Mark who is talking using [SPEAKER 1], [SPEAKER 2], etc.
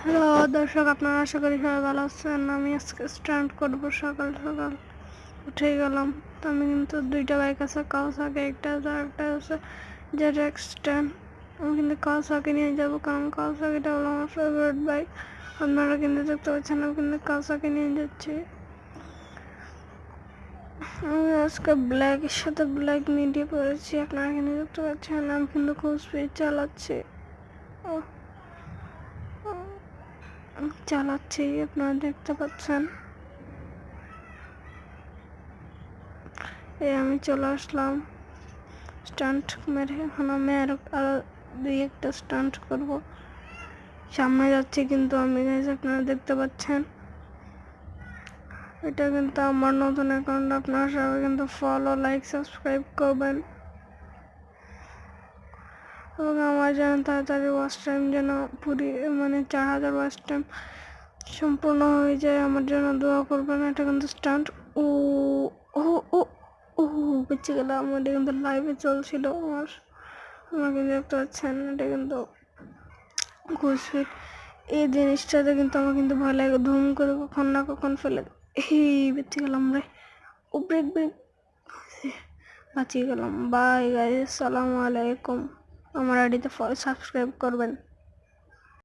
[SPEAKER 1] Hello দর্শক, আপনারা আশা করি সবাই ভালো আছেন। আমি আজকে স্টান্ট করবো। সকাল সকাল উঠে গেলাম। তো আমি কিন্তু দুইটা বাইক আছে, কাওয়াসাকি একটা আছে, আর একটা আছে জেড স্ট্যান্ড। আমি কিন্তু কাওয়াসাকি নিয়ে যাবো, কারণ কাওয়াসাকিটা হলো আমার ফেভারিট বাইক। আপনারা কিন্তু দেখতে পাচ্ছেন আমি কিন্তু কাওয়াসাকি নিয়ে যাচ্ছি। আমি আজকে ব্ল্যাকের সাথে ব্ল্যাক মিডিয়া পরেছি, আপনারা কিন্তু দেখতে পাচ্ছেন। আমি কিন্তু খুব স্পিড চালাচ্ছি, আপনারা দেখতে পাচ্ছেন। এই আমি চলে আসলাম স্টান্ট মেরে। এখন আমি আরো দুই একটা স্টান্ট করব। সামনে যাচ্ছি কিন্তু আমি, গাইস আপনারা দেখতে পাচ্ছেন। এটা কিন্তু আমার নতুন অ্যাকাউন্ট, আপনারা সবাই কিন্তু ফলো, লাইক, সাবস্ক্রাইব করবেন এবং আমার যেন তাড়াতাড়ি ওয়াচ টাইম যেন পুরি 4000 ওয়াচ টাইম সম্পূর্ণ হয়ে যায়, আমার জন্য দোয়া করবেন। এটা কিন্তু স্টান্ট। ও ও ও ও বেঁচে গেলাম। এটা কিন্তু লাইভে চলছিল আমাকে দেখতে পাচ্ছেন। এটা কিন্তু খুব স্পিড। এই জিনিসটাতে কিন্তু আমার কিন্তু ভয় লাগে, ধুম করে কখন না কখন ফেলে বেঁচে গেলাম রে। ও ব্রেক ব্রেক, বাঁচিয়ে গেলাম। বাই গাইস, আসসালামু আলাইকুম। আমার আইডিতে সাবস্ক্রাইব করবেন।